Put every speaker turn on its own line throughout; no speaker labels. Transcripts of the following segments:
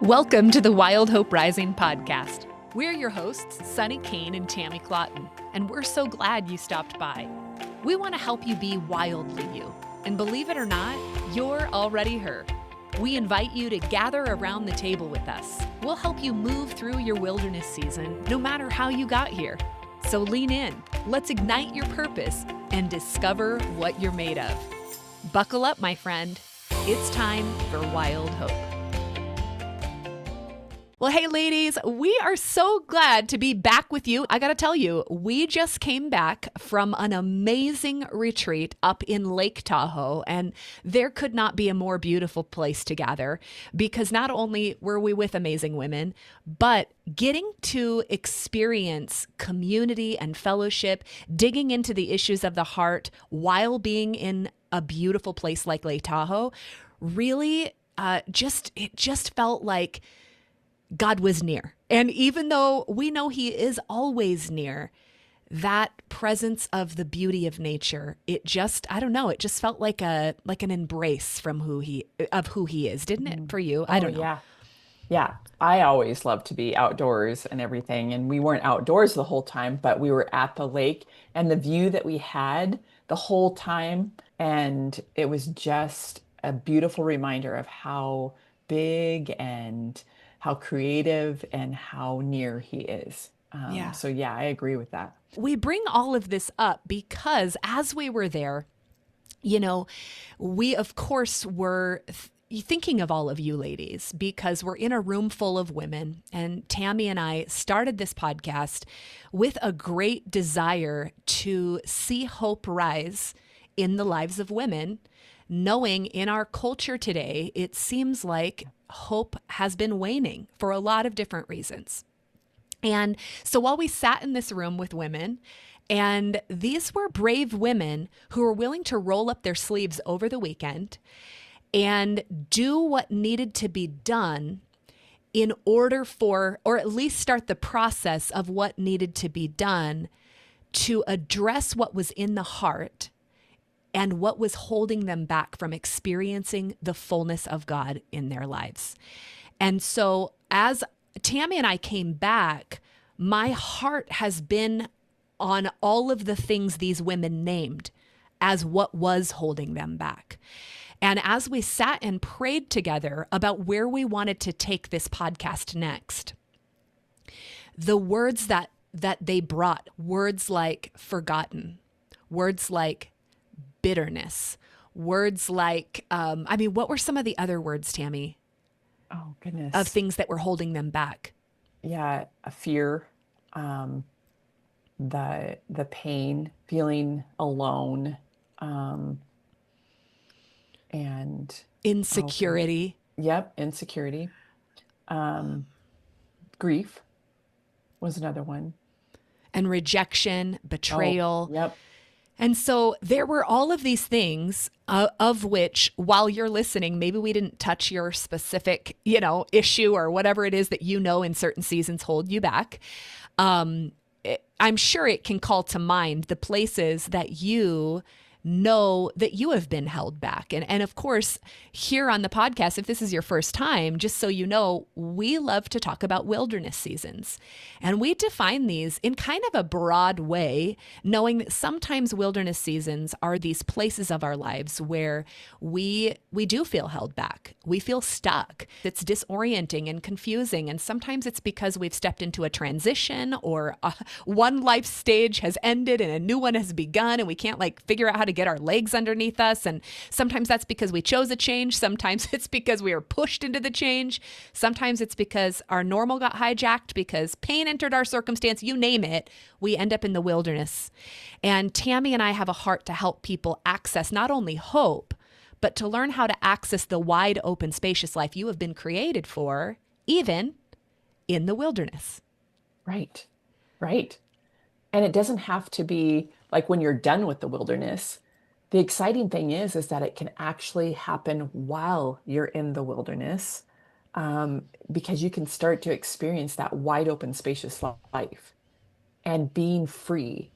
Welcome to the Wild Hope Rising podcast. We're your hosts, Sunny Kane and Tammy Clotton, and we're so glad you stopped by. We want to help you be wildly you, and believe it or not, you're already her. We invite you to gather around the table with us. We'll help you move through your wilderness season, no matter how you got here. So lean in, let's ignite your purpose, and discover what you're made of. Buckle up, my friend. It's time for Wild Hope. Well, hey, ladies, we are so glad to be back with you. I got to tell you, we just came back from an amazing retreat up in Lake Tahoe, and there could not be a more beautiful place to gather because not only were we with amazing women, but getting to experience community and fellowship, digging into the issues of the heart while being in a beautiful place like Lake Tahoe, really it just felt like God was near. And even though we know he is always near, that presence of the beauty of nature, it just felt like an embrace from who he is, didn't it for you? I
Oh,
don't know.
yeah. Yeah. I always love to be outdoors and everything. And we weren't outdoors the whole time, but we were at the lake and the view that we had the whole time. And it was just a beautiful reminder of how big and how creative and how near he is.
Yeah.
So, yeah, I agree with that.
We bring all of this up because as we were there, we of course were thinking of all of you ladies because we're in a room full of women. And Tammy and I started this podcast with a great desire to see hope rise in the lives of women, knowing in our culture today, it seems like hope has been waning for a lot of different reasons. And so while we sat in this room with women, and these were brave women who were willing to roll up their sleeves over the weekend and do what needed to be done in order for, or at least start the process of what needed to be done to address what was in the heart and what was holding them back from experiencing the fullness of God in their lives. And so as Tammy and I came back, my heart has been on all of the things these women named as what was holding them back. And as we sat and prayed together about where we wanted to take this podcast next, the words that they brought, words like forgotten, words like bitterness, words like, what were some of the other words, Tammy,
Oh,
of
goodness.
things that were holding them back?
Yeah, a fear, the pain, feeling alone, um, and oh goodness.
Insecurity
Yep, insecurity. Um, Grief was another one.
and rejection,
Oh,
betrayal.
yep.
And so there were all of these things of which, while you're listening, maybe we didn't touch your specific, issue or whatever it is that in certain seasons hold you back. I'm sure it can call to mind the places that you know that you have been held back. And of course, here on the podcast, if this is your first time, just so you know, we love to talk about wilderness seasons. And we define these in kind of a broad way, knowing that sometimes wilderness seasons are these places of our lives where we do feel held back. We feel stuck. It's disorienting and confusing. And sometimes it's because we've stepped into a transition or one life stage has ended and a new one has begun and we can't figure out how to get our legs underneath us. And sometimes that's because we chose a change. Sometimes it's because we were pushed into the change. Sometimes it's because our normal got hijacked because pain entered our circumstance. You name it, we end up in the wilderness. And Tammy and I have a heart to help people access not only hope, but to learn how to access the wide open, spacious life you have been created for, even in the wilderness.
Right. Right. And it doesn't have to be like when you're done with the wilderness. The exciting thing is that it can actually happen while you're in the wilderness, because you can start to experience that wide open, spacious life and being free,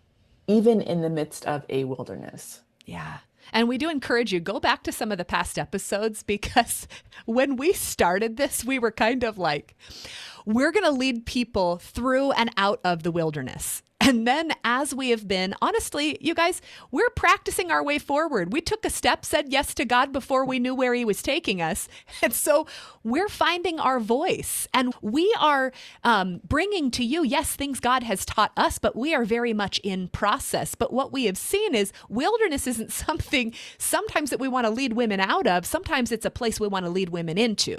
even in the midst of a wilderness.
Yeah. And we do encourage you, go back to some of the past episodes, because when we started this, we were kind of like, we're going to lead people through and out of the wilderness. And then as we have been, honestly, you guys, we're practicing our way forward. We took a step, said yes to God before we knew where he was taking us. And so we're finding our voice, and we are bringing to you, yes, things God has taught us, but we are very much in process. But what we have seen is wilderness isn't something sometimes that we want to lead women out of. Sometimes it's a place we want to lead women into.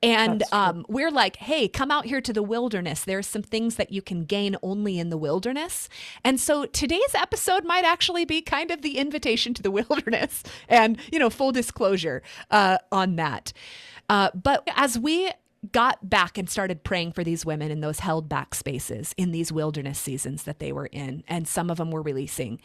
And we're like, hey, come out here to the wilderness. There's some things that you can gain only in the wilderness. And so today's episode might actually be kind of the invitation to the wilderness, and, full disclosure on that. But as we got back and started praying for these women in those held back spaces, in these wilderness seasons that they were in, and some of them were releasing,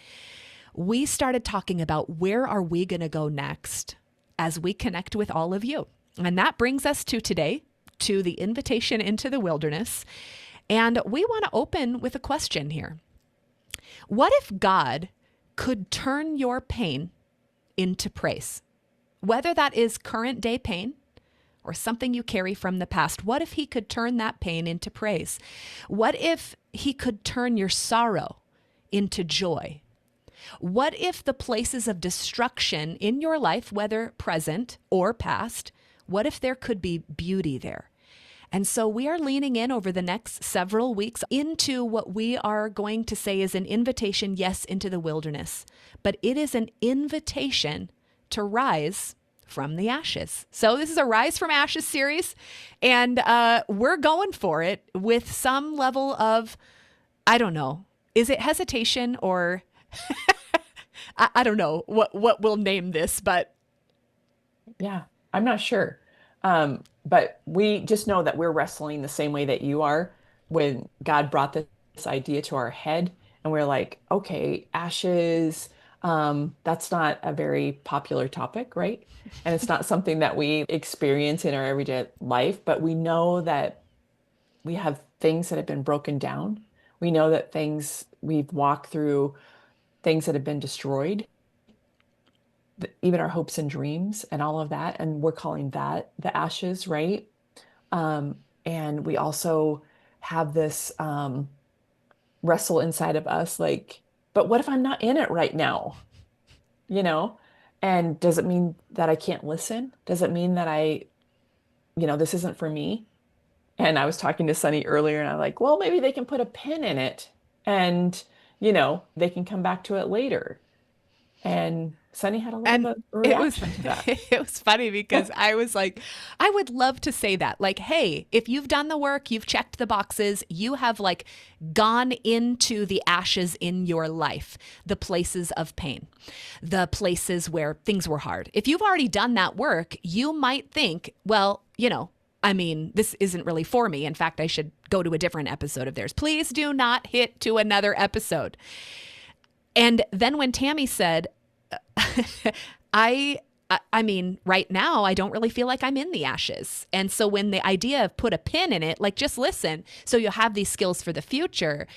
we started talking about, where are we going to go next as we connect with all of you? And that brings us to today, to the invitation into the wilderness. And we want to open with a question here. What if God could turn your pain into praise? Whether that is current day pain or something you carry from the past, what if he could turn that pain into praise? What if he could turn your sorrow into joy? What if the places of destruction in your life, whether present or past, what if there could be beauty there? And so we are leaning in over the next several weeks into what we are going to say is an invitation, yes, into the wilderness, but it is an invitation to rise from the ashes. So this is a Rise from Ashes series, and we're going for it with some level of, I don't know, is it hesitation or I don't know what we'll name this, but
Yeah, I'm not sure. But we just know that we're wrestling the same way that you are when God brought this idea to our head, and we're like, okay, ashes, that's not a very popular topic, right? And it's not something that we experience in our everyday life, but we know that we have things that have been broken down. We know that we've walked through things that have been destroyed, even our hopes and dreams and all of that. And we're calling that the ashes, right? And we also have this wrestle inside of us, like, but what if I'm not in it right now? You know? And does it mean that I can't listen? Does it mean that this isn't for me? And I was talking to Sunny earlier, and I'm like, well, maybe they can put a pin in it, and, they can come back to it later. And Sunny had a little
and
bit of a
it was
reaction to that.
it was funny because I was like, I would love to say that. Like, hey, if you've done the work, you've checked the boxes, you have like gone into the ashes in your life, the places of pain, the places where things were hard. If you've already done that work, you might think, well, this isn't really for me. In fact, I should go to a different episode of theirs. Please do not hit to another episode. And then when Tammy said, right now, I don't really feel like I'm in the ashes. And so when the idea of put a pin in it, like just listen, so you'll have these skills for the future.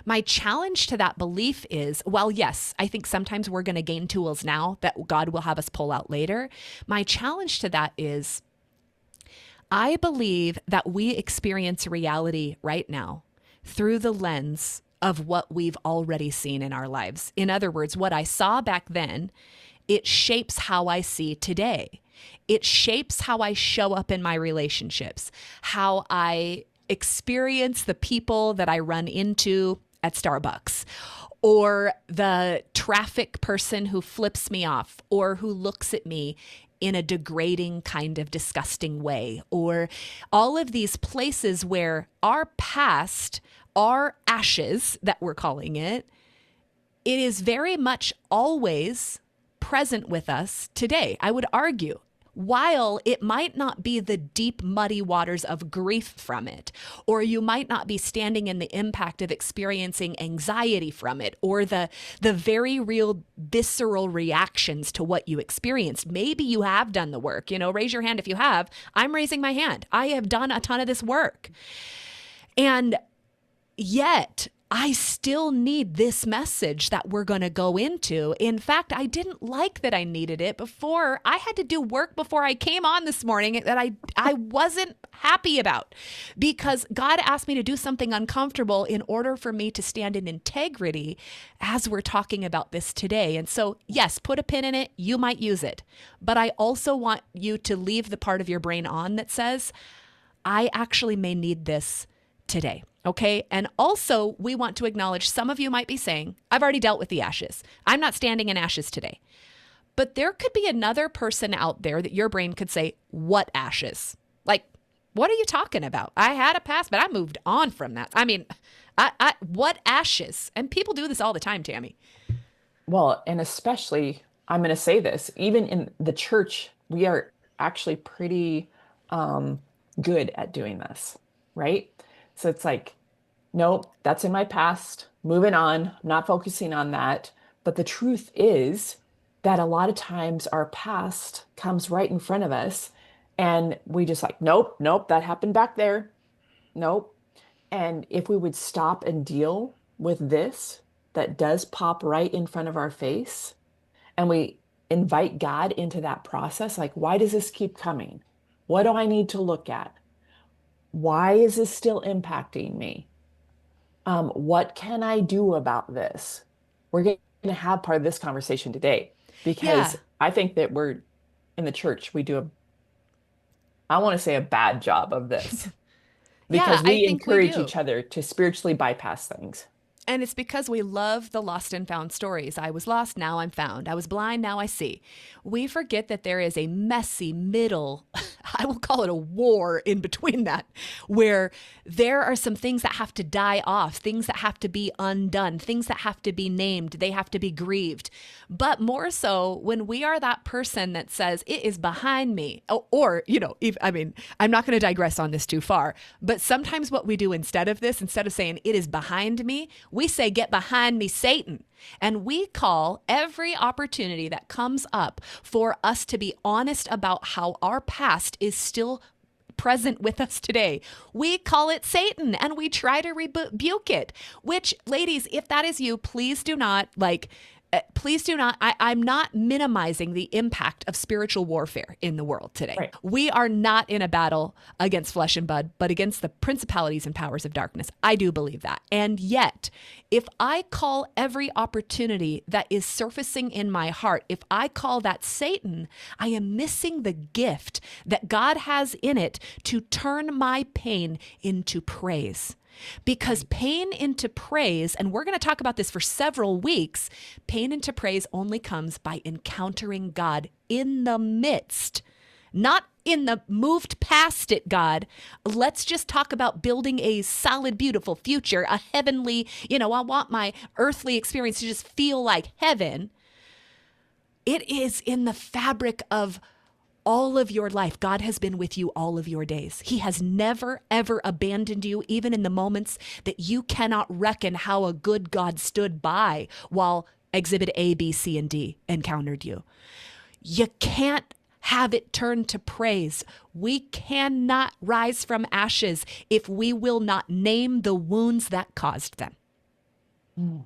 My challenge to that belief is, well, yes, I think sometimes we're going to gain tools now that God will have us pull out later. My challenge to that is, I believe that we experience reality right now through the lens of what we've already seen in our lives. In other words, what I saw back then, it shapes how I see today. It shapes how I show up in my relationships, how I experience the people that I run into at Starbucks, or the traffic person who flips me off, or who looks at me in a degrading kind of disgusting way, or all of these places where our past, our ashes that we're calling it is very much always present with us today. I would argue, while it might not be the deep, muddy waters of grief from it, or you might not be standing in the impact of experiencing anxiety from it, or the very real visceral reactions to what you experienced. Maybe you have done the work, raise your hand if you have. I'm raising my hand. I have done a ton of this work. And yet, I still need this message that we're going to go into. In fact, I didn't like that I needed it before. I had to do work before I came on this morning that I wasn't happy about, because God asked me to do something uncomfortable in order for me to stand in integrity as we're talking about this today. And so, yes, put a pin in it. You might use it. But I also want you to leave the part of your brain on that says, I actually may need this today. Okay. And also, we want to acknowledge some of you might be saying, I've already dealt with the ashes. I'm not standing in ashes today. But there could be another person out there that your brain could say, what ashes? Like, what are you talking about? I had a past, but I moved on from that. I mean, what ashes? And people do this all the time, Tammy.
Well, and especially, I'm going to say this, even in the church, we are actually pretty um, good at doing this, right? So it's like, nope, that's in my past, moving on, not focusing on that. But the truth is that a lot of times our past comes right in front of us, and we just like, nope, nope, that happened back there. Nope. And if we would stop and deal with this that does pop right in front of our face, and we invite God into that process, like, why does this keep coming? What do I need to look at? Why is this still impacting me? What can I do about this? We're going to have part of this conversation today because
Yeah.
I think that we're in the church, we do I want to say a bad job of this
Yeah,
because
I
we
think we
encourage
do.
each other to spiritually bypass things.
And it's because we love the lost and found stories. I was lost, now I'm found. I was blind, now I see. We forget that there is a messy middle, I will call it a war in between that, where there are some things that have to die off, things that have to be undone, things that have to be named, they have to be grieved. But more so when we are that person that says, it is behind me, or if, I mean, I'm not going to digress on this too far, but sometimes what we do instead of this, instead of saying, it is behind me, we say, get behind me, Satan. And we call every opportunity that comes up for us to be honest about how our past is still present with us today. We call it Satan and we try to rebuke it, which, ladies, if that is you, please do not please do not. I'm not minimizing the impact of spiritual warfare in the world today.
Right.
We are not in a battle against flesh and blood, but against the principalities and powers of darkness. I do believe that. And yet, if I call every opportunity that is surfacing in my heart, if I call that Satan, I am missing the gift that God has in it to turn my pain into praise. Because pain into praise, and we're going to talk about this for several weeks, pain into praise only comes by encountering God in the midst, not in the moved past it, God. Let's just talk about building a solid, beautiful future, a heavenly, I want my earthly experience to just feel like heaven. It is in the fabric of all of your life. God has been with you all of your days. He has never, ever abandoned you, even in the moments that you cannot reckon how a good God stood by while exhibit A, B, C, and D encountered you. You can't have it turn to praise. We cannot rise from ashes if we will not name the wounds that caused them.
Mm.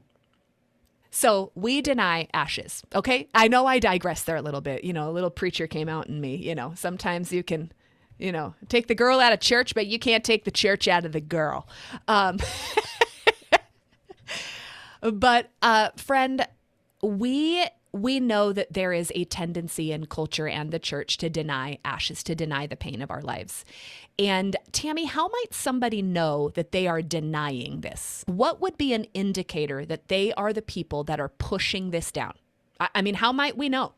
So we deny ashes. Okay. I know I digress there a little bit. A little preacher came out in me. Sometimes you can, take the girl out of church, but you can't take the church out of the girl. But friend, we know that there is a tendency in culture and the church to deny ashes, to deny the pain of our lives. And Tammy, how might somebody know that they are denying this? What would be an indicator that they are the people that are pushing this down? I mean, how might we know?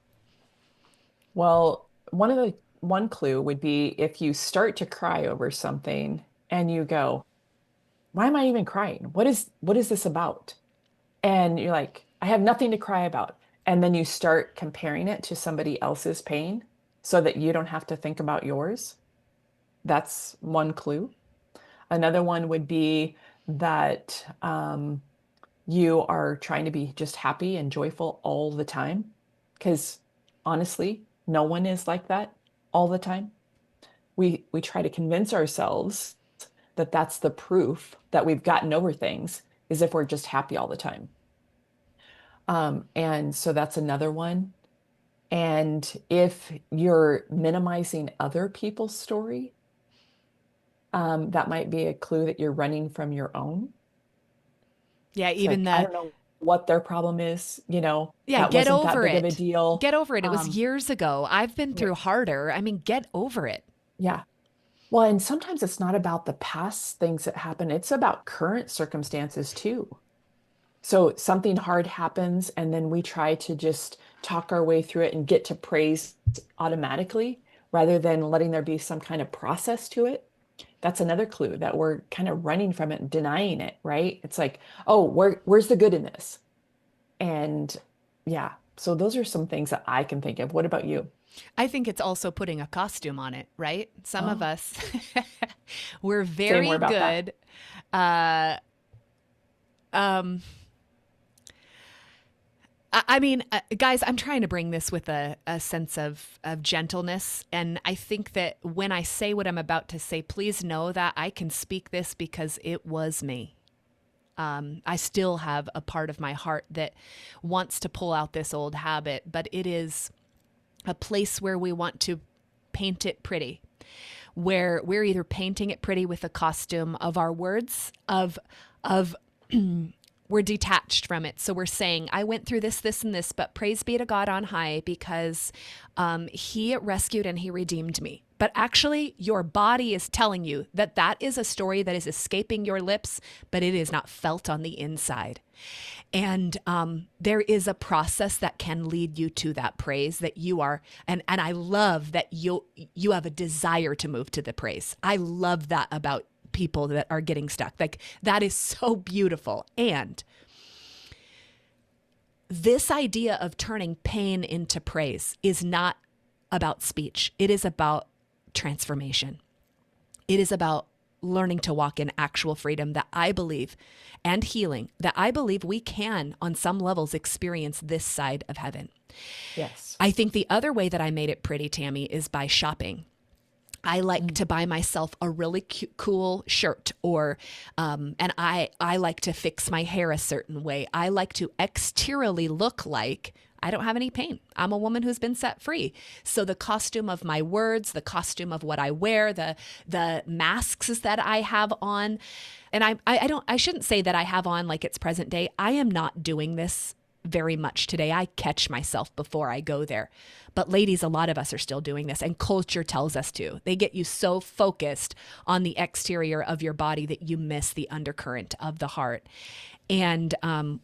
Well, one clue would be if you start to cry over something and you go, why am I even crying? What is this about? And you're like, I have nothing to cry about. And then you start comparing it to somebody else's pain so that you don't have to think about yours. That's one clue. Another one would be that you are trying to be just happy and joyful all the time. Because honestly, no one is like that all the time. We try to convince ourselves that that's the proof that we've gotten over things. is if we're just happy all the time. And so that's another one. And if you're minimizing other people's story, that might be a clue that you're running from your own.
Yeah,
It's
even
like, I
the
don't know what their problem is,
yeah,
that
get
wasn't that
over
big of a
it.
deal.
Get over it. It was
Um,
years ago. I've been through
right.
harder. I mean, get over it.
Yeah. Well, and sometimes it's not about the past things that happen, it's about current circumstances too. So something hard happens, and then we try to just talk our way through it and get to praise automatically rather than letting there be some kind of process to it. That's another clue that we're kind of running from it and denying it, right? It's like, oh, where's the good in this? And yeah, so those are some things that I can think of. What about you?
I think it's also putting a costume on it, right? Some of
Oh,
us, we're
say more
very
about that.
good. Uh, um, I mean, guys, I'm trying to bring this with a sense of gentleness. And I think that when I say what I'm about to say, please know that I can speak this because it was me. I still have a part of my heart that wants to pull out this old habit, but it is a place where we want to paint it pretty, where we're either painting it pretty with a costume of our words, of we're detached from it. So we're saying, I went through this, this, and this, but praise be to God on high because he rescued and he redeemed me. But actually, your body is telling you that that is a story that is escaping your lips, but it is not felt on the inside. And there is a process that can lead you to that praise that you are, and I love that you have a desire to move to the praise. I love that about people that are getting stuck. Like that is so beautiful. And this idea of turning pain into praise is not about speech. It is about transformation. It is about learning to walk in actual freedom that I believe and healing that I believe we can on some levels experience this side of heaven.
Yes.
I think the other way that I made it pretty, Tammy, is by shopping. I like
Mm.
to buy myself a really cool shirt, or, and I like to fix my hair a certain way. I like to exteriorly look like I don't have any pain. I'm a woman who's been set free. So the costume of my words, the costume of what I wear, the masks that I have on, and I shouldn't say that I have on like it's present day. I am not doing this very much today. I catch myself before I go there. But ladies, a lot of us are still doing this, and culture tells us to. They get you so focused on the exterior of your body that you miss the undercurrent of the heart. And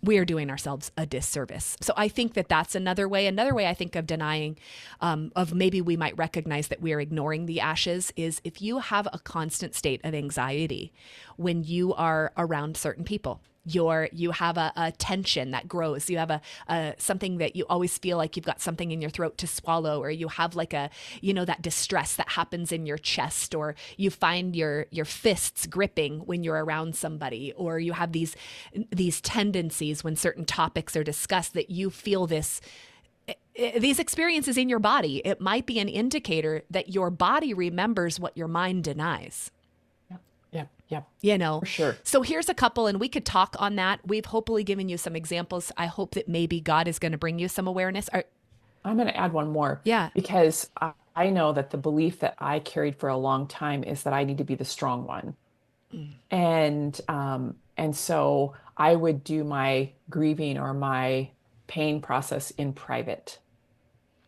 we are doing ourselves a disservice. So I think that that's another way. Another way I think of denying, of maybe we might recognize that we are ignoring the ashes, is if you have a constant state of anxiety when you are around certain people. You have a tension that grows. You have a something that you always feel like you've got something in your throat to swallow, or you have like that distress that happens in your chest, or you find your fists gripping when you're around somebody, or you have these tendencies when certain topics are discussed that you feel these experiences in your body. It might be an indicator that your body remembers what your mind denies.
Yep. Yep. Yep.
You know,
For sure.
so here's a couple, and we could talk on that. We've hopefully given you some examples. I hope that maybe God is going to bring you some awareness.
I'm going to add one more
Yeah.
because I know that the belief that I carried for a long time is that I need to be the strong one.
Mm.
And so I would do my grieving or my pain process in private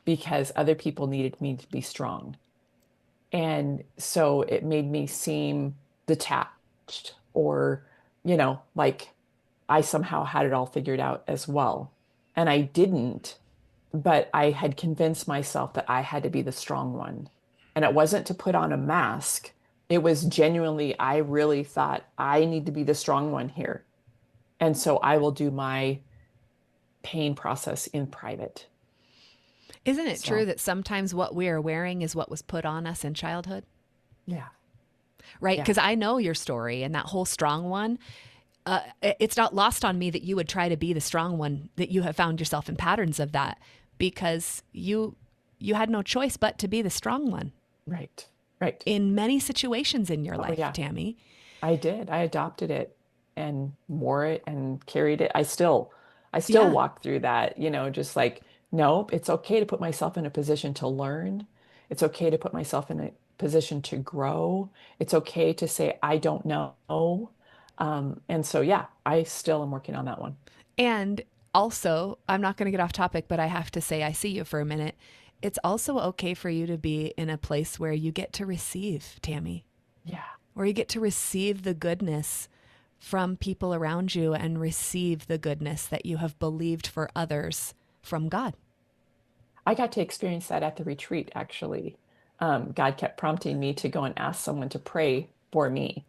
because other people needed me to be strong. And so it made me seem detached or, like I somehow had it all figured out as well. And I didn't, but I had convinced myself that I had to be the strong one. And it wasn't to put on a mask. It was genuinely, I really thought I need to be the strong one here. And so I will do my pain process in private.
Isn't it true
So,
that sometimes what we are wearing is what was put on us in childhood?
yeah,
Right?
yeah,
Because I know your story and that whole strong one. It's not lost on me that you would try to be the strong one, that you have found yourself in patterns of that because you had no choice but to be the strong one
right, right.
in many situations in your
Oh,
life,
yeah,
Tammy.
I did. I adopted it. and wore it and carried it. I still
Yeah.
walk through that, just like, no, it's okay to put myself in a position to learn. It's okay to put myself in a position to grow. It's okay to say, I don't know. And so, yeah, I still am working on that one.
And also, I'm not going to get off topic, but I have to say, I see you for a minute. It's also okay for you to be in a place where you get to receive, Tammy,
Yeah.
where you get to receive the goodness from people around you and receive the goodness that you have believed for others from God.
I got to experience that at the retreat, actually. God kept prompting me to go and ask someone to pray for me.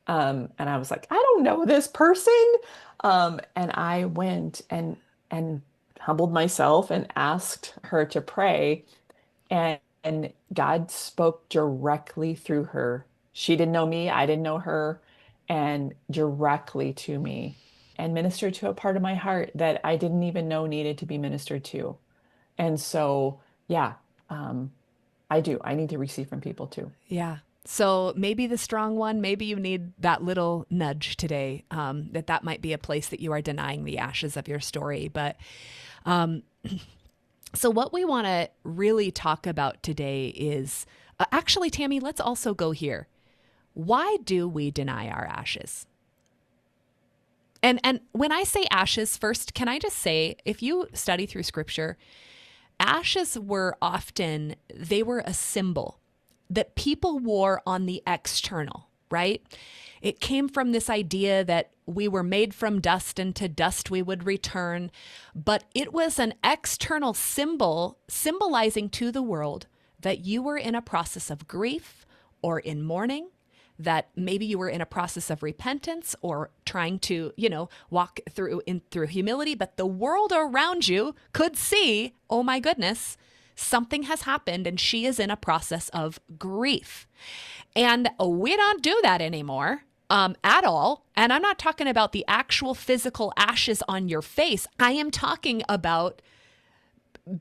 And I was like, I don't know this person. And I went and humbled myself and asked her to pray. And God spoke directly through her. She didn't know me, I didn't know her, and directly to me and ministered to a part of my heart that I didn't even know needed to be ministered to. And so, yeah, um, I do. I need to receive from people too.
Yeah. So maybe the strong one, maybe you need that little nudge today, that might be a place that you are denying the ashes of your story. But so what we want to really talk about today is actually, Tammy, let's also go here. Why do we deny our ashes? And when I say ashes, first, can I just say, if you study through scripture, ashes were often, they were a symbol that people wore on the external, right? It came from this idea that we were made from dust and to dust we would return, but it was an external symbol symbolizing to the world that you were in a process of grief or in mourning, that maybe you were in a process of repentance or trying to, walk through humility, but the world around you could see, oh my goodness, something has happened and she is in a process of grief. And we don't do that anymore. At all. And I'm not talking about the actual physical ashes on your face. I am talking about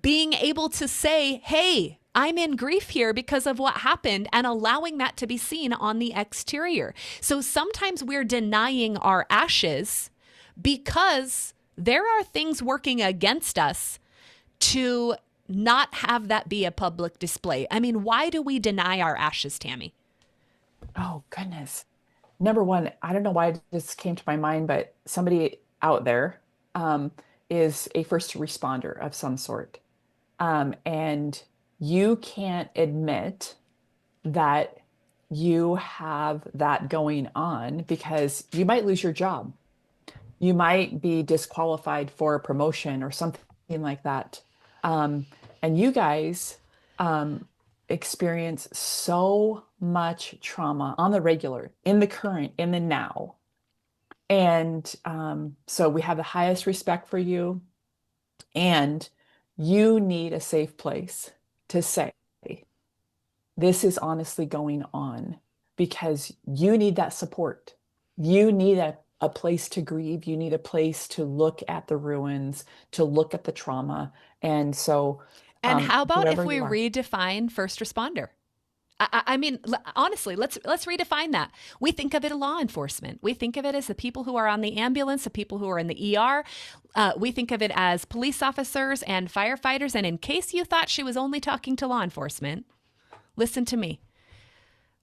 being able to say, hey, I'm in grief here because of what happened, and allowing that to be seen on the exterior. So sometimes we're denying our ashes because there are things working against us to not have that be a public display. I mean, why do we deny our ashes, Tammy?
Oh, goodness. Number one, I don't know why this came to my mind, but somebody out there um, is a first responder of some sort. And you can't admit that you have that going on because you might lose your job. You might be disqualified for a promotion or something like that. Um, and you guys experience so much trauma on the regular, in the current, in the now. And so we have the highest respect for you, and you need a safe place to say, this is honestly going on because you need that support. You need a place to grieve. You need a place to look at the ruins, to look at the trauma. And so,
And how about if
whoever
we
you are,
redefine first responder? I mean, honestly, let's redefine that. We think of it as law enforcement. We think of it as the people who are on the ambulance, the people who are in the ER. We think of it as police officers and firefighters. And in case you thought she was only talking to law enforcement, listen to me.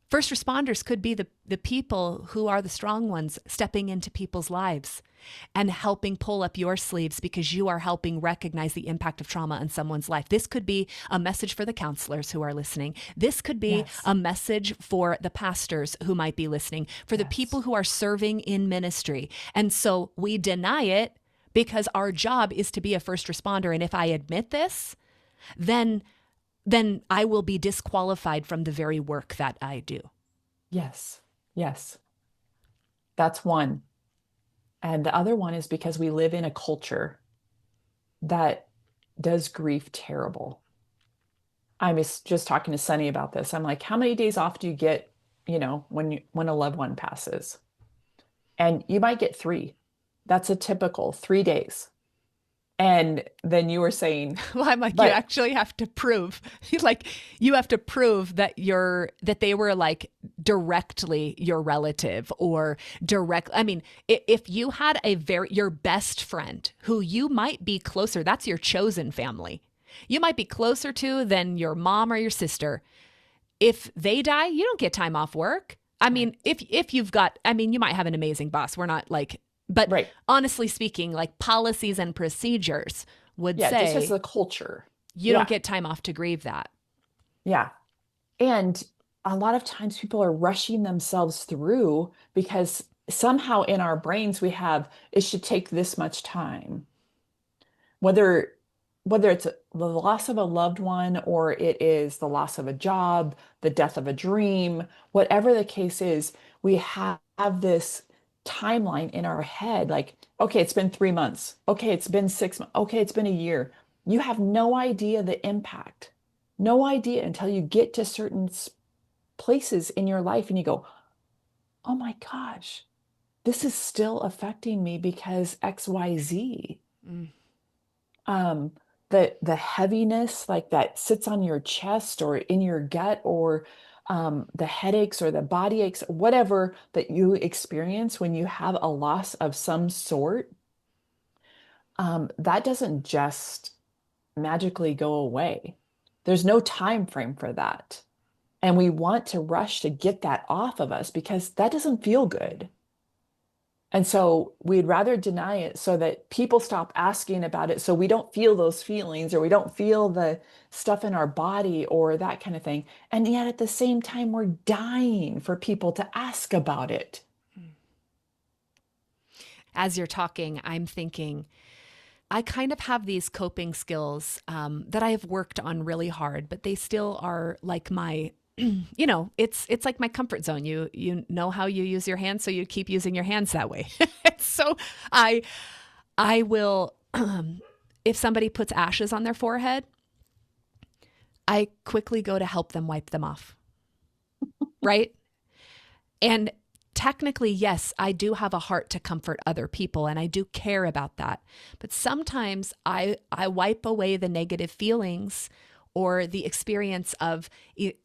First responders could be the people who are the strong ones stepping into people's lives and helping pull up your sleeves because you are helping recognize the impact of trauma in someone's life. This could be a message for the counselors who are listening. This could be
yes,
a message for the pastors who might be listening, for the people
yes,
who are serving in ministry. And so we deny it because our job is to be a first responder. And if I admit this, then I will be disqualified from the very work that I do.
yes, yes, that's one. And the other one is because we live in a culture that does grief terrible. I was just talking to Sunny about this. I'm like, how many days off do you get, when a loved one passes? And you might get 3. That's a typical 3 days. And then you were saying,
Well, I'm like, you
but
actually have to prove, like, you have to prove that that they were like directly your relative or direct. I mean, if you had your best friend who you might be closer, that's your chosen family. You might be closer to than your mom or your sister. If they die, you don't get time off work. I
right,
mean, if you've got, I mean, you might have an amazing boss. We're not like, but
right.
honestly speaking, like policies and procedures would
Yeah, just as
say
a culture.
you don't
Yeah,
get time off to grieve that.
yeah. And a lot of times people are rushing themselves through because somehow in our brains we have it should take this much time. Whether it's the loss of a loved one or it is the loss of a job, the death of a dream, whatever the case is, we have this timeline in our head like, okay, it's been 3 months. Okay, it's been 6 months. Okay, it's been a year. You have no idea the impact. No idea until you get to certain places in your life and you go, oh my gosh, this is still affecting me because XYZ.
Mm.
Um, the heaviness like that sits on your chest or in your gut or the headaches or the body aches, whatever that you experience when you have a loss of some sort, that doesn't just magically go away. There's no time frame for that. And we want to rush to get that off of us because that doesn't feel good. And so we'd rather deny it so that people stop asking about it so we don't feel those feelings or we don't feel the stuff in our body or that kind of thing. And yet at the same time, we're dying for people to ask about it.
As you're talking, I'm thinking, I kind of have these coping skills that I have worked on really hard, but they still are like my, it's like my comfort zone. You know how you use your hands, so you keep using your hands that way. So I I will, if somebody puts ashes on their forehead, I quickly go to help them wipe them off. Right. And technically, yes, I do have a heart to comfort other people and I do care about that. But sometimes I wipe away the negative feelings or the experience of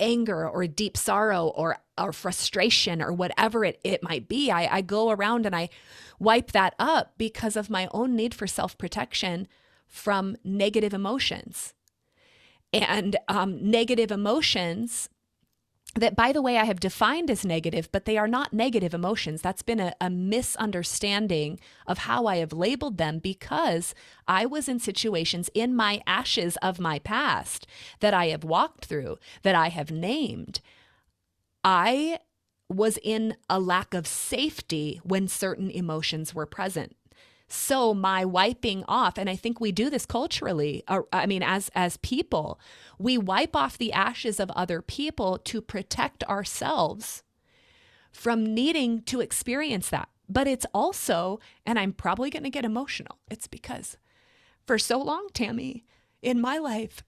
anger or deep sorrow or frustration or whatever it might be. I go around and I wipe that up because of my own need for self-protection from negative emotions. And negative emotions that, by the way, I have defined as negative, but they are not negative emotions. That's been a misunderstanding of how I have labeled them because I was in situations in my ashes of my past that I have walked through, that I have named. I was in a lack of safety when certain emotions were present. So my wiping off, and I think we do this culturally, I mean, as people, we wipe off the ashes of other people to protect ourselves from needing to experience that. But it's also, and I'm probably going to get emotional, it's because for so long, Tammy, in my life,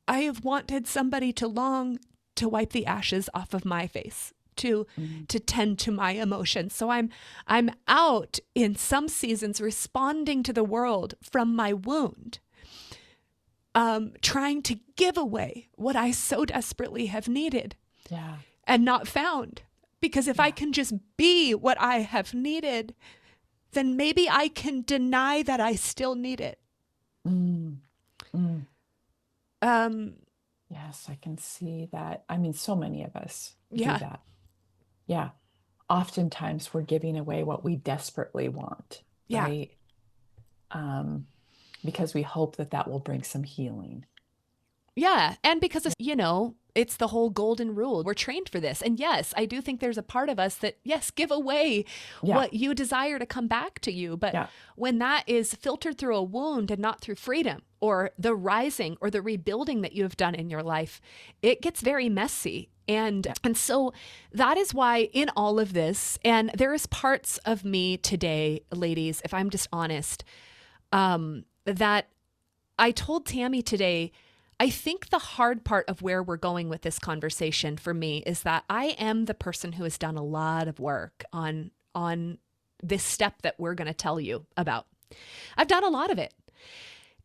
I have wanted somebody to long to wipe the ashes off of my face, to
Mm.
to tend to my emotions. So I'm out in some seasons responding to the world from my wound, trying to give away what I so desperately have needed
Yeah.
and not found. Because if I
Yeah.
can just be what I have needed, then maybe I can deny that I still need it.
Mm. Mm.
Um,
Yes, I can see that. I mean, so many of us do
yeah,
that. Yeah. Oftentimes we're giving away what we desperately want,
yeah.
right? Um, because we hope that that will bring some healing.
Yeah. And because of, it's the whole golden rule. We're trained for this. And yes, I do think there's a part of us that, yes, give away
Yeah.
what you desire to come back to you. But
Yeah.
when that is filtered through a wound and not through freedom or the rising or the rebuilding that you have done in your life, it gets very messy.
Yeah.
And so that is why in all of this, and there is parts of me today, ladies, if I'm just honest, that I told Tammy today, I think the hard part of where we're going with this conversation for me is that I am the person who has done a lot of work on this step that we're going to tell you about. I've done a lot of it.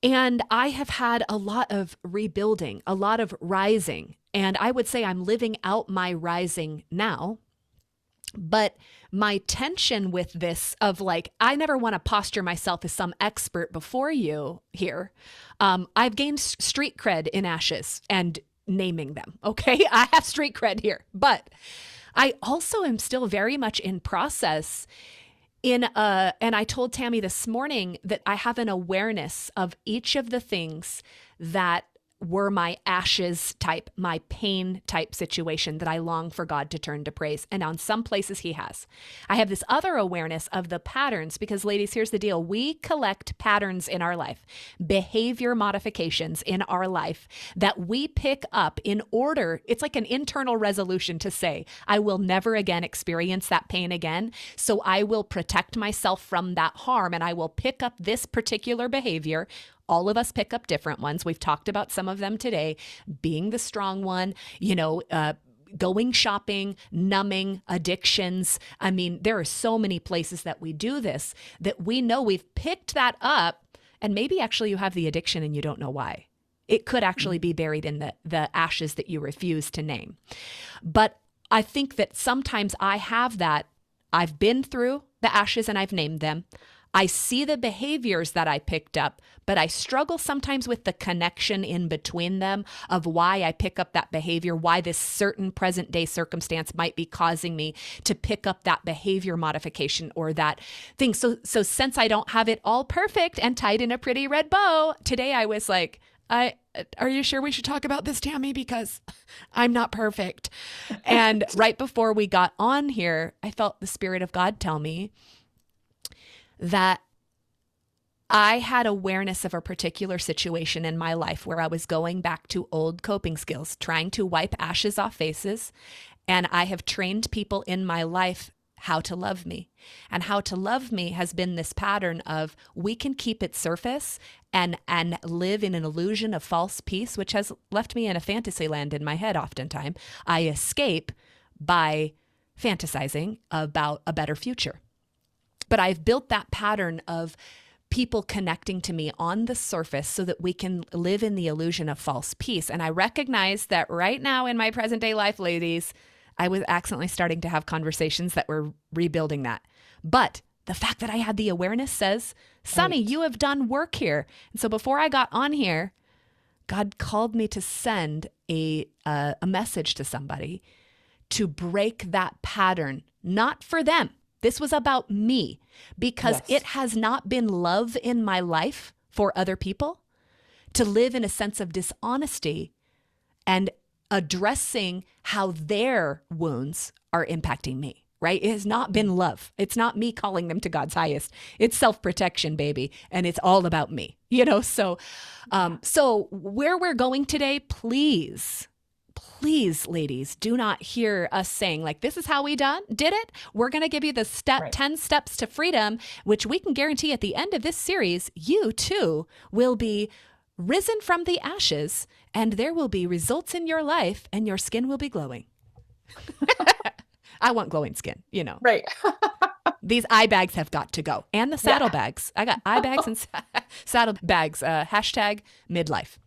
And I have had a lot of rebuilding, a lot of rising. And I would say I'm living out my rising now. But my tension with this of like, I never want to posture myself as some expert before you here. I've gained street cred in ashes and naming them. Okay. I have street cred here, but I also am still very much in process and I told Tammy this morning that I have an awareness of each of the things that were my ashes type, my pain type situation that I long for God to turn to praise. And on some places he has. I have this other awareness of the patterns because, ladies, here's the deal. We collect patterns in our life, behavior modifications in our life that we pick up in order. It's like an internal resolution to say, I will never again experience that pain again. So I will protect myself from that harm and I will pick up this particular behavior. All of us pick up different ones. We've talked about some of them today, being the strong one, going shopping, numbing, addictions. I mean, there are so many places that we do this that we know we've picked that up. And maybe actually you have the addiction and you don't know why. It could actually be buried in the ashes that you refuse to name. But I think that sometimes I have that. I've been through the ashes and I've named them. I see the behaviors that I picked up, but I struggle sometimes with the connection in between them of why I pick up that behavior, why this certain present day circumstance might be causing me to pick up that behavior modification or that thing. So since I don't have it all perfect and tied in a pretty red bow, today I was like, are you sure we should talk about this, Tammy? Because I'm not perfect. And right before we got on here, I felt the Spirit of God tell me that I had awareness of a particular situation in my life where I was going back to old coping skills, trying to wipe ashes off faces. And I have trained people in my life how to love me. And how to love me has been this pattern of we can keep it surface and live in an illusion of false peace, which has left me in a fantasy land in my head oftentimes. I escape by fantasizing about a better future. But I've built that pattern of people connecting to me on the surface so that we can live in the illusion of false peace. And I recognize that right now in my present day life, ladies, I was accidentally starting to have conversations that were rebuilding that. But the fact that I had the awareness says, Sonny, you have done work here. And so before I got on here, God called me to send a message to somebody to break that pattern, not for them. This was about me because it has not been love in my life for other people to live in a sense of dishonesty and addressing how their wounds are impacting me, right? It has not been love. It's not me calling them to God's highest. It's self-protection, baby. And it's all about me, So where we're going today, please, ladies, do not hear us saying like, this is how we did it. We're going to give you the 10 steps to freedom, which we can guarantee at the end of this series, you too will be risen from the ashes and there will be results in your life and your skin will be glowing. I want glowing skin,
Right.
These eye bags have got to go. And the saddle bags. I got eye bags and saddle bags. Hashtag midlife.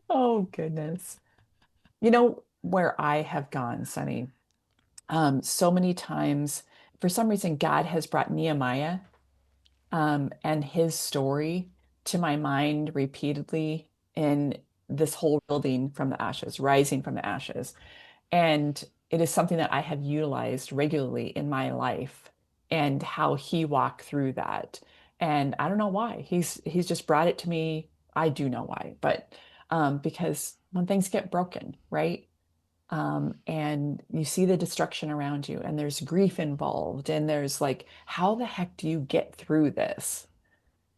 Oh, goodness. Where I have gone, Sonny, so many times, for some reason, God has brought Nehemiah and his story to my mind repeatedly in this whole building from the ashes, rising from the ashes. And it is something that I have utilized regularly in my life and how he walked through that. And I don't know why. He's just brought it to me. I do know why, but because when things get broken, right? And you see the destruction around you and there's grief involved and there's like, how the heck do you get through this?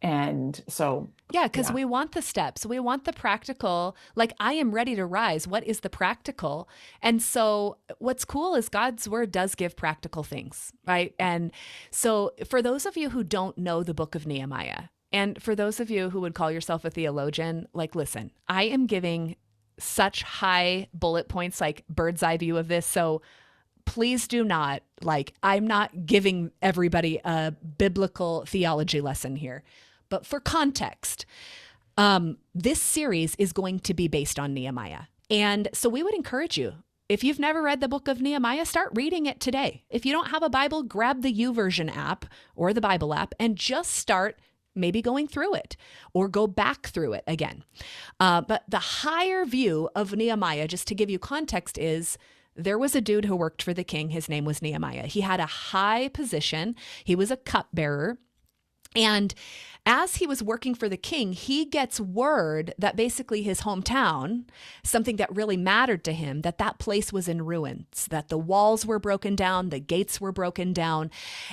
And so,
yeah, because we want the steps. We want the practical, like I am ready to rise. What is the practical? And so what's cool is God's word does give practical things, right? And so for those of you who don't know the book of Nehemiah, and for those of you who would call yourself a theologian, like, listen, I am giving such high bullet points, like bird's eye view of this. So please do not, I'm not giving everybody a biblical theology lesson here. But for context, this series is going to be based on Nehemiah. And so we would encourage you, if you've never read the book of Nehemiah, start reading it today. If you don't have a Bible, grab the YouVersion app or the Bible app and just start maybe going through it or go back through it again. But the higher view of Nehemiah, just to give you context, is there was a dude who worked for the king. His name was Nehemiah. He had a high position. He was a cupbearer. And as he was working for the king, he gets word that basically his hometown, something that really mattered to him, that place was in ruins, that the walls were broken down, the gates were broken down.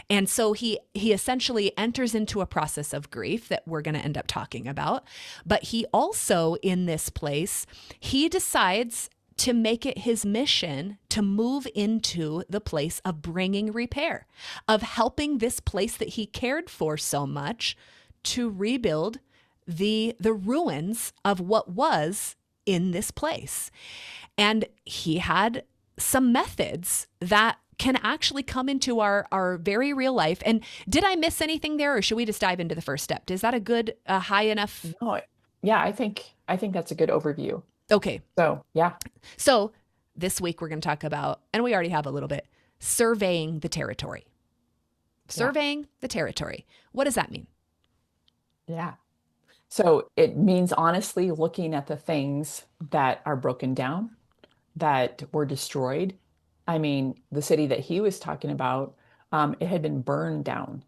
And so he essentially enters into a process of grief that we're going to end up talking about. But he also, in this place, he decides to make it his mission to move into the place of bringing repair, of helping this place that he cared for so much to rebuild the ruins of what was in this place. And he had some methods that can actually come into our very real life. And did I miss anything there, or should we just dive into the first step? Is that a good, high enough?
No, yeah, I think that's a good overview.
Okay.
So, yeah.
So this week we're going to talk about, and we already have a little bit, surveying the territory. Surveying the territory. What does that mean?
Yeah. So it means honestly looking at the things that are broken down, that were destroyed. I mean, the city that he was talking about, it had been burned down.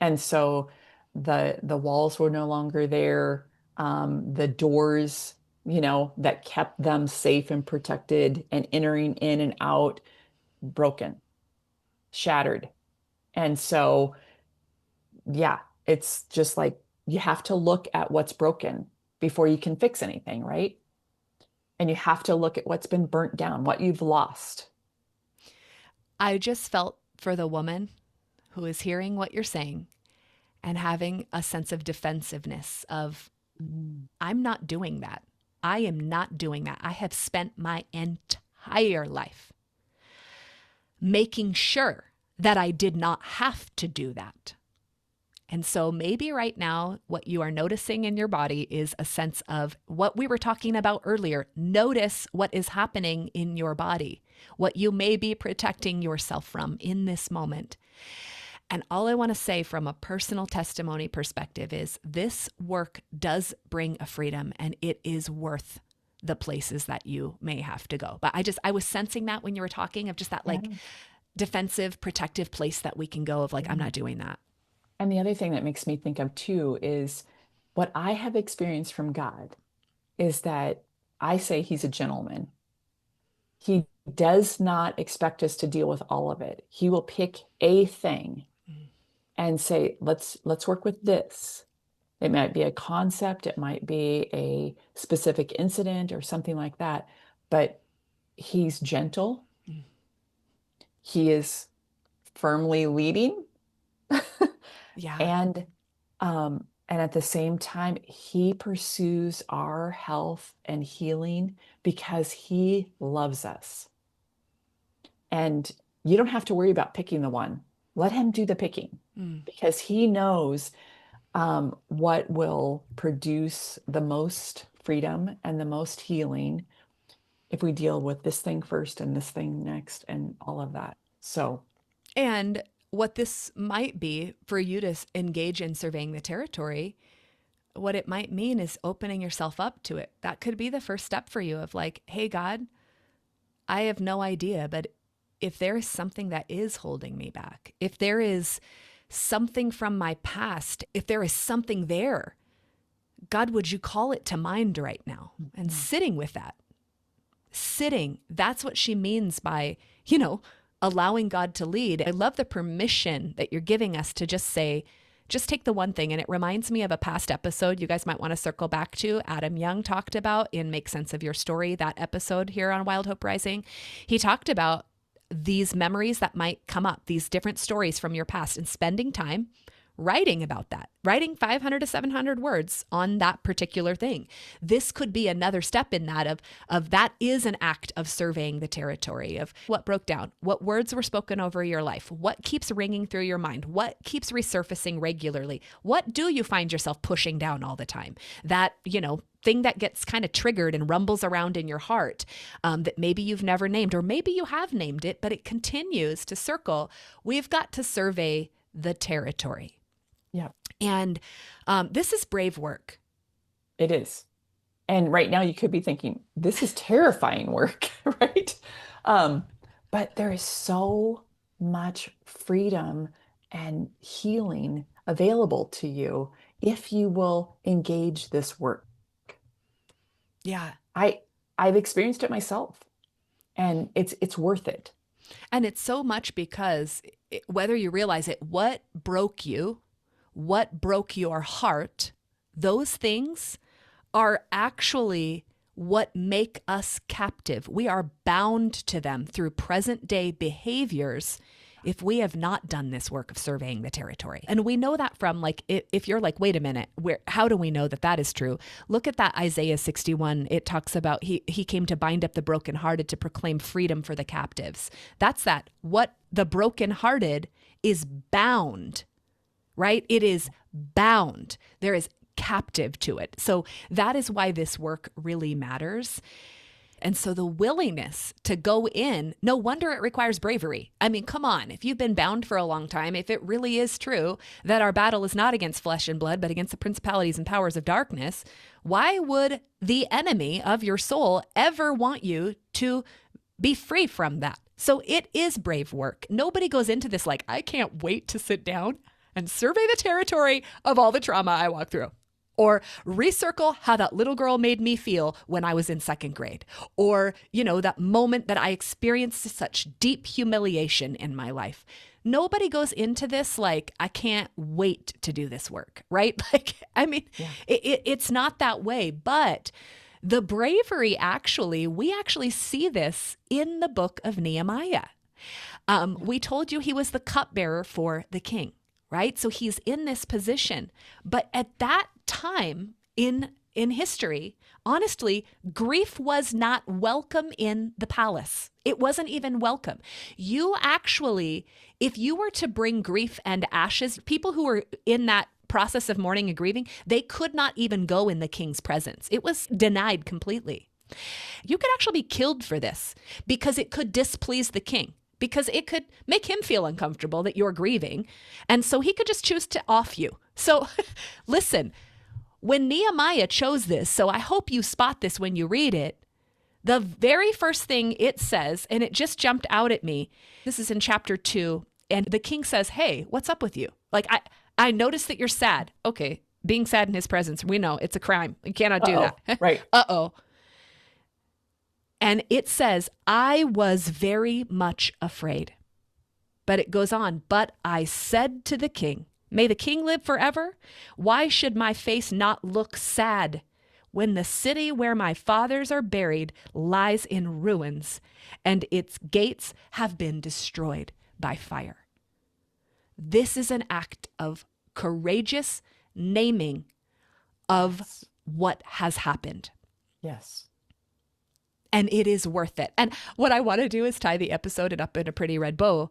And so the walls were no longer there. The doors, that kept them safe and protected and entering in and out, broken, shattered. And so, yeah, it's just like you have to look at what's broken before you can fix anything, right? And you have to look at what's been burnt down, what you've lost.
I just felt for the woman who is hearing what you're saying and having a sense of defensiveness of, I'm not doing that. I am not doing that. I have spent my entire life making sure that I did not have to do that. And so maybe right now, what you are noticing in your body is a sense of what we were talking about earlier. Notice what is happening in your body, what you may be protecting yourself from in this moment. And all I want to say from a personal testimony perspective is this work does bring a freedom, and it is worth the places that you may have to go. But I was sensing that when you were talking of just that like defensive, protective place that we can go of like, I'm not doing that.
And the other thing that makes me think of too is what I have experienced from God is that I say he's a gentleman. He does not expect us to deal with all of it. He will pick a thing and say, let's work with this. It might be a concept, it might be a specific incident or something like that, but he's gentle. He is firmly leading.
Yeah.
And at the same time, he pursues our health and healing because he loves us. And you don't have to worry about picking the one. Let him do the picking because he knows what will produce the most freedom and the most healing if we deal with this thing first and this thing next and all of that. So,
and what this might be for you to engage in surveying the territory, what it might mean is opening yourself up to it. That could be the first step for you of like, hey, God, I have no idea, but if there is something that is holding me back, if there is something from my past, if there is something there, God, would you call it to mind right now? And sitting with that, that's what she means by, allowing God to lead. I love the permission that you're giving us to just say, just take the one thing. And it reminds me of a past episode you guys might want to circle back to. Adam Young talked about in Make Sense of Your Story, that episode here on Wild Hope Rising. He talked about these memories that might come up, these different stories from your past, and spending time writing about that, writing 500 to 700 words on that particular thing. This could be another step in that of that is an act of surveying the territory of what broke down, what words were spoken over your life, what keeps ringing through your mind, what keeps resurfacing regularly, what do you find yourself pushing down all the time, that, thing that gets kind of triggered and rumbles around in your heart, that maybe you've never named, or maybe you have named it, but it continues to circle. We've got to survey the territory.
Yeah,
And this is brave work.
it is. And right now you could be thinking, this is terrifying work, right? Um, but there is so much freedom and healing available to you if you will engage this work.
Yeah.
I I've experienced it myself, and it's worth it.
And it's so much because whether you realize it, what broke you, what broke your heart, those things are actually what make us captive. We are bound to them through present day behaviors if we have not done this work of surveying the territory. And we know that from like, if you're like, wait a minute, how do we know that that is true? Look at that Isaiah 61. It talks about he came to bind up the brokenhearted, to proclaim freedom for the captives. That's that. What the brokenhearted is bound, right? It is bound. There is captive to it. So that is why this work really matters. And so the willingness to go in, no wonder it requires bravery. I mean, come on, if you've been bound for a long time, if it really is true that our battle is not against flesh and blood, but against the principalities and powers of darkness, why would the enemy of your soul ever want you to be free from that? So it is brave work. Nobody goes into this like, I can't wait to sit down and survey the territory of all the trauma I walk through. Or recircle how that little girl made me feel when I was in second grade. Or, that moment that I experienced such deep humiliation in my life. Nobody goes into this like, I can't wait to do this work, right? Like, I mean, yeah. It's not that way. But the bravery, we actually see this in the book of Nehemiah. We told you he was the cupbearer for the king, right? So he's in this position. But at that time in history, honestly, grief was not welcome in the palace. It wasn't even welcome. You actually, if you were to bring grief and ashes, people who were in that process of mourning and grieving, they could not even go in the king's presence. It was denied completely. You could actually be killed for this because it could displease the king, because it could make him feel uncomfortable that you're grieving. And so he could just choose to off you. So listen, when Nehemiah chose this, so I hope you spot this when you read it, the very first thing it says, and it just jumped out at me, this is in chapter 2, and the king says, hey, what's up with you? Like, I noticed that you're sad. Okay, being sad in his presence, we know it's a crime. You cannot do that.
Right.
Uh-oh. And it says, I was very much afraid. But it goes on, but I said to the king, may the king live forever? Why should my face not look sad when the city where my fathers are buried lies in ruins and its gates have been destroyed by fire? This is an act of courageous naming of what has happened.
Yes.
And it is worth it. And what I want to do is tie the episode up in a pretty red bow.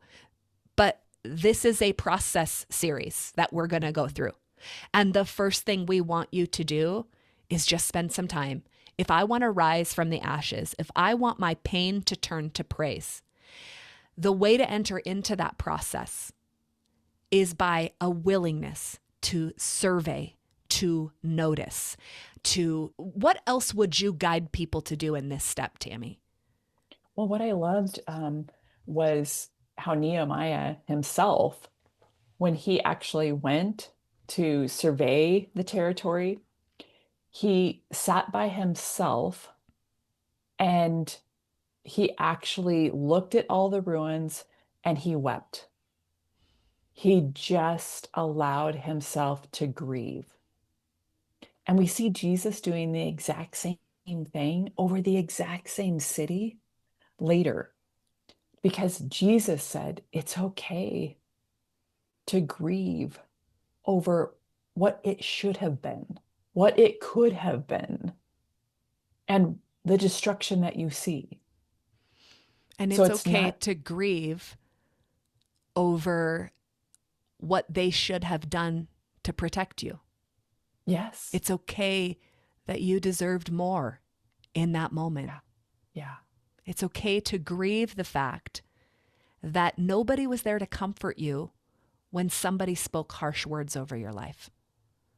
But this is a process series that we're going to go through. And the first thing we want you to do is just spend some time. If I want to rise from the ashes, if I want my pain to turn to praise, the way to enter into that process is by a willingness to survey, to notice, to what else would you guide people to do in this step, Tammy?
Well, what I loved was how Nehemiah himself, when he actually went to survey the territory, he sat by himself and he actually looked at all the ruins and he wept. He just allowed himself to grieve. And we see Jesus doing the exact same thing over the exact same city later, because Jesus said it's okay to grieve over what it should have been, what it could have been, and the destruction that you see.
And
So
it's
it's
okay
not,
to grieve over what they should have done to protect you.
yes.
It's okay that you deserved more in that moment.
Yeah. Yeah.
It's okay to grieve the fact that nobody was there to comfort you when somebody spoke harsh words over your life.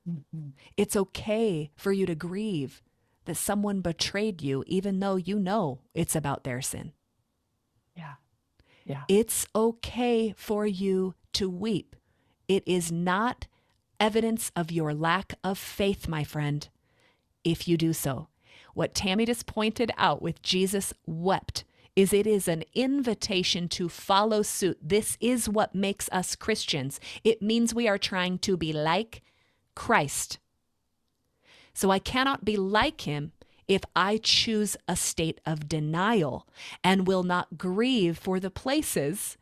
Mhm.
It's okay for you to grieve that someone betrayed you, even though you know it's about their sin.
Yeah. Yeah.
It's okay for you to weep. It is not evidence of your lack of faith, my friend, if you do so. What Tammy just pointed out with Jesus wept is it is an invitation to follow suit. This is what makes us Christians. It means we are trying to be like Christ. So I cannot be like him if I choose a state of denial and will not grieve for the places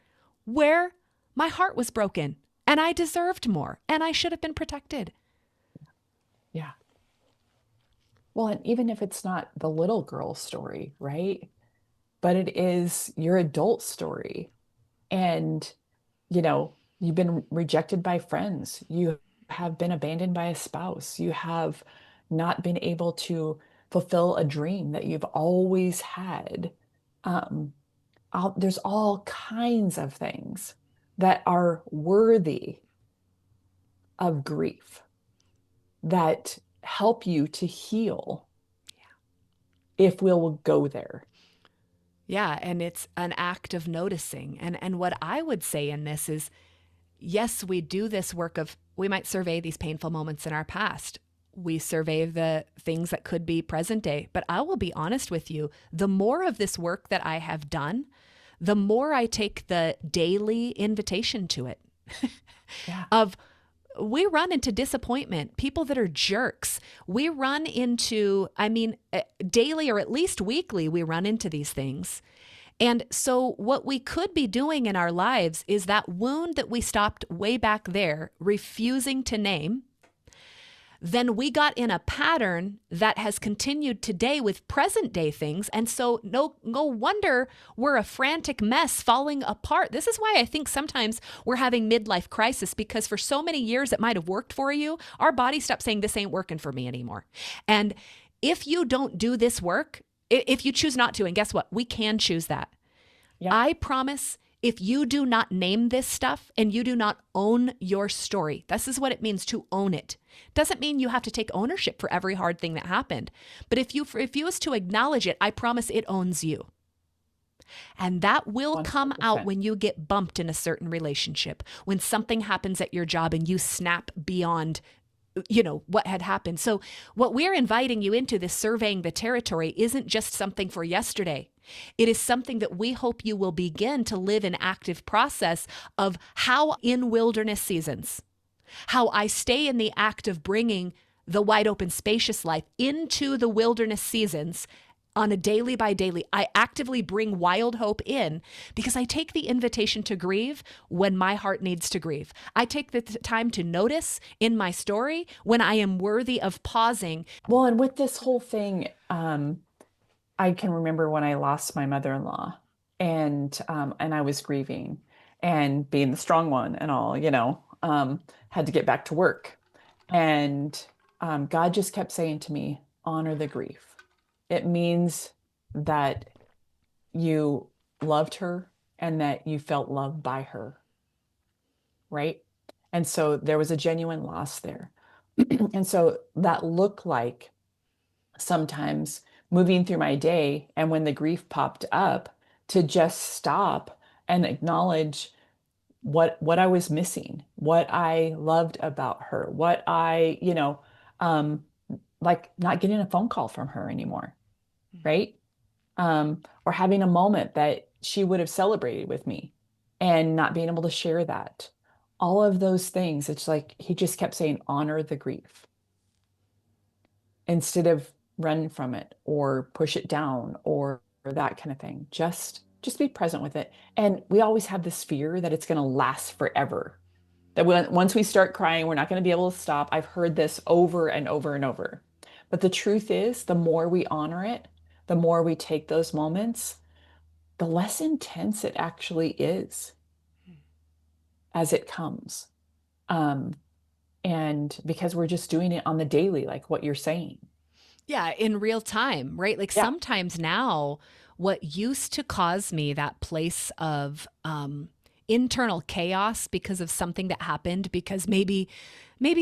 where my heart was broken and I deserved more and I should have been protected.
Yeah. Well, and even if it's not the little girl story, right? But it is your adult story. And, you've been rejected by friends. You have been abandoned by a spouse. You have not been able to fulfill a dream that you've always had. Um, there's all kinds of things that are worthy of grief that help you to heal if we'll go there.
Yeah, and it's an act of noticing. And what I would say in this is yes, we do this work of we might survey these painful moments in our past. We survey the things that could be present day, but I will be honest with you, the more of this work that I have done, the more I take the daily invitation to it
Yeah.
of we run into disappointment, people that are jerks. We run into, daily or at least weekly, we run into these things. And so, what we could be doing in our lives is that wound that we stopped way back there, refusing to name. Then we got in a pattern that has continued today with present day things. And so no wonder we're a frantic mess falling apart. This is why I think sometimes we're having midlife crisis because for so many years it might have worked for you. Our body stopped saying this ain't working for me anymore. And if you don't do this work, if you choose not to, and guess what? We can choose that.
Yep.
I promise if you do not name this stuff and you do not own your story, this is what it means to own it. Doesn't mean you have to take ownership for every hard thing that happened. But if you was to acknowledge it, I promise it owns you. And that will come out
100%.
when you get bumped in a certain relationship, when something happens at your job and you snap beyond what had happened. So what we're inviting you into, this surveying the territory, isn't just something for yesterday. It is something that we hope you will begin to live an active process of how in wilderness seasons, how I stay in the act of bringing the wide open spacious life into the wilderness seasons on a daily by daily. I actively bring wild hope in because I take the invitation to grieve when my heart needs to grieve. I take the time to notice in my story when I am worthy of pausing.
Well, and with this whole thing, I can remember when I lost my mother-in-law and I was grieving and being the strong one and all, had to get back to work. And God just kept saying to me, honor the grief. It means that you loved her and that you felt loved by her, right? And so there was a genuine loss there. And so that looked like sometimes moving through my day and when the grief popped up to just stop and acknowledge what I was missing, what I loved about her, what um, like not getting a phone call from her anymore, right? Or having a moment that she would have celebrated with me and not being able to share that. All of those things, it's like he just kept saying, honor the grief instead of run from it or push it down or that kind of thing. Just be present with it. And we always have this fear that it's going to last forever. That once we start crying, we're not going to be able to stop. I've heard this over and over and over. But the truth is, the more we honor it, the more we take those moments, the less intense it actually is as it comes. Um, and because we're just doing it on the daily, like what you're saying.
Yeah, in real time, right? Like
Yeah.
sometimes now, what used to cause me that place of internal chaos because of something that happened, because maybe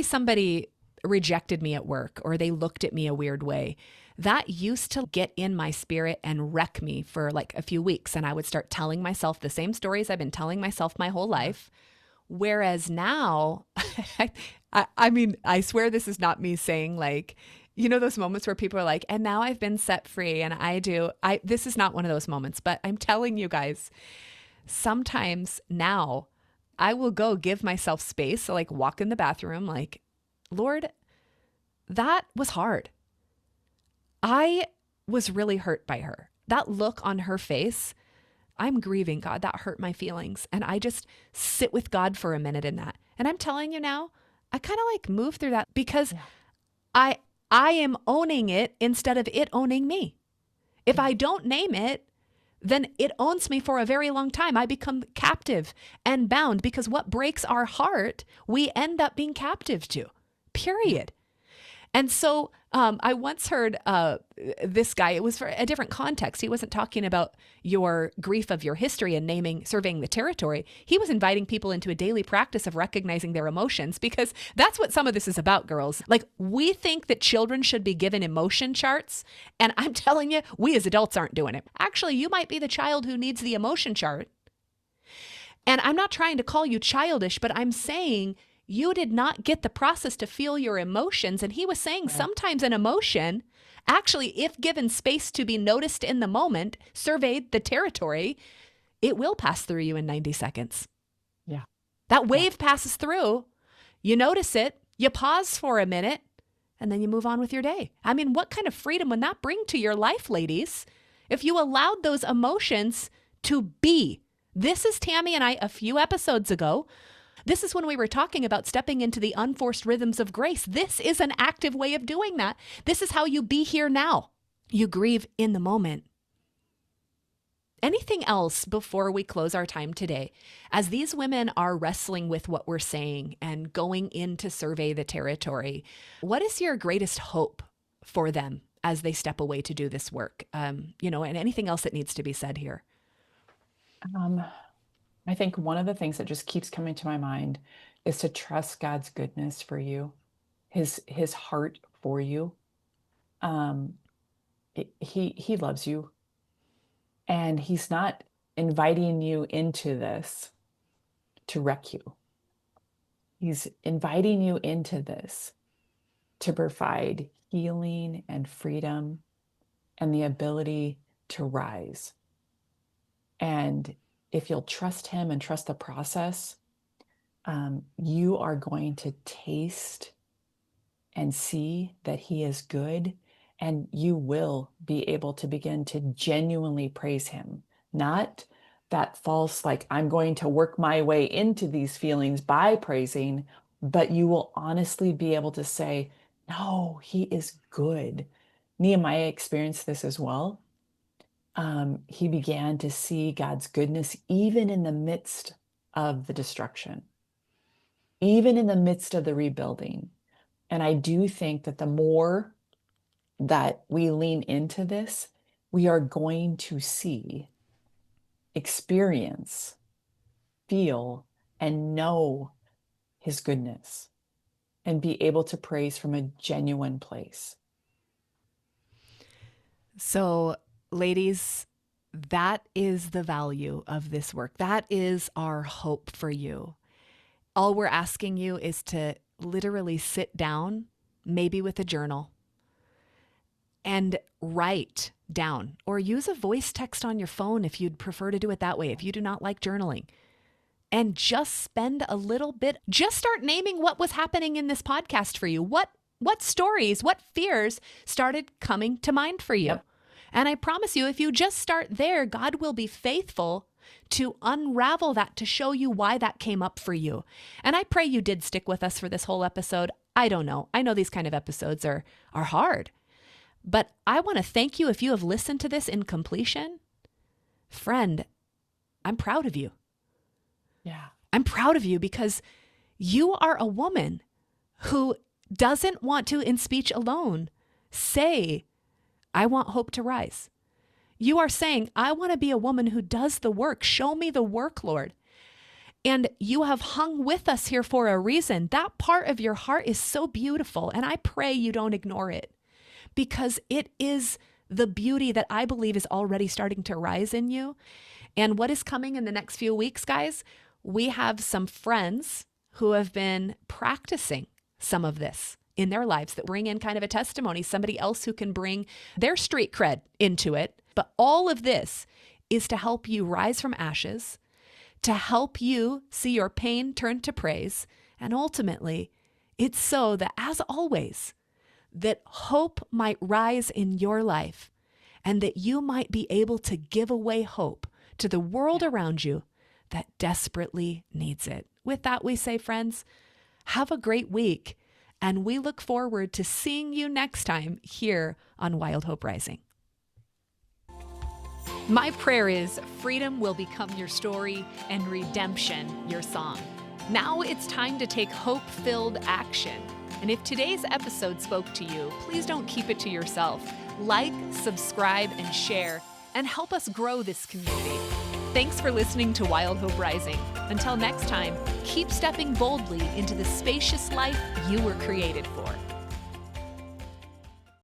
somebody rejected me at work or they looked at me a weird way. That used to get in my spirit and wreck me for like a few weeks. And I would start telling myself the same stories I've been telling myself my whole life. Whereas now, I mean, I swear this is not me saying like, you know, those moments where people are like, and now I've been set free. And this is not one of those moments, but I'm telling you guys, sometimes now I will go give myself space. So, like, walk in the bathroom, like, Lord, that was hard. I was really hurt by her. That look on her face, I'm grieving, God, that hurt my feelings. And I just sit with God for a minute in that. And I'm telling you now, I kind of like move through that because
Yeah.
I I am owning it instead of it owning me. If I don't name it, then it owns me for a very long time. I become captive and bound because what breaks our heart, we end up being captive to,
Yeah.
period. And so I once heard this guy, it was for a different context. He wasn't talking about your grief of your history and surveying the territory. He was inviting people into a daily practice of recognizing their emotions because that's what some of this is about, girls. Like, we think that children should be given emotion charts. And I'm telling you, we as adults aren't doing it. Actually, you might be the child who needs the emotion chart. And I'm not trying to call you childish, but I'm saying you did not get the process to feel your emotions. And he was saying
Right.
sometimes an emotion, actually, if given space to be noticed in the moment, surveyed the territory, it will pass through you in 90 seconds.
Yeah.
That
Yeah.
wave passes through, you notice it, you pause for a minute, and then you move on with your day. I mean, what kind of freedom would that bring to your life, ladies, if you allowed those emotions to be? This is Tammy and I a few episodes ago. This is when we were talking about stepping into the unforced rhythms of grace. This is an active way of doing that. This is how you be here now. You grieve in the moment. Anything else before we close our time today? As these women are wrestling with what we're saying and going in to survey the territory, what is your greatest hope for them as they step away to do this work? And anything else that needs to be said here?
Um, I think one of the things that just keeps coming to my mind is to trust God's goodness for you, his heart for you. Um, he loves you, and he's not inviting you into this to wreck you. He's inviting you into this to provide healing and freedom and the ability to rise. And if you'll trust him and trust the process, you are going to taste and see that he is good, and you will be able to begin to genuinely praise him. Not that false, like, I'm going to work my way into these feelings by praising, but you will honestly be able to say, no, he is good. Nehemiah experienced this as well. He began to see God's goodness even in the midst of the destruction, even in the midst of the rebuilding. And I do think that the more that we lean into this, we are going to see, experience, feel, and know his goodness and be able to praise from a genuine place.
So, ladies, that is the value of this work. That is our hope for you. All we're asking you is to literally sit down, maybe with a journal, and write down or use a voice text on your phone if you'd prefer to do it that way, if you do not like journaling. And just spend a little bit, just start naming what was happening in this podcast for you. What stories, what fears started coming to mind for you?
Yep.
And I promise you, if you just start there, God will be faithful to unravel that, to show you why that came up for you. And I pray you did stick with us for this whole episode. I don't know. I know these kind of episodes are hard. But I want to thank you if you have listened to this in completion. Friend, I'm proud of you.
Yeah.
I'm proud of you because you are a woman who doesn't want to, in speech alone, say, I want hope to rise. You are saying, I want to be a woman who does the work. Show me the work, Lord. And you have hung with us here for a reason. That part of your heart is so beautiful. And I pray you don't ignore it, because it is the beauty that I believe is already starting to rise in you. And what is coming in the next few weeks, guys? We have some friends who have been practicing some of this in their lives that bring in kind of a testimony, somebody else who can bring their street cred into it. But all of this is to help you rise from ashes, to help you see your pain turn to praise. And ultimately, it's so that, as always, that hope might rise in your life and that you might be able to give away hope to the world around you that desperately needs it. With that, we say, friends, have a great week, and we look forward to seeing you next time here on Wild Hope Rising. My prayer is freedom will become your story and redemption your song. Now it's time to take hope-filled action. And if today's episode spoke to you, please don't keep it to yourself. Like, subscribe, and share, and help us grow this community. Thanks for listening to Wild Hope Rising. Until next time, keep stepping boldly into the spacious life you were created for.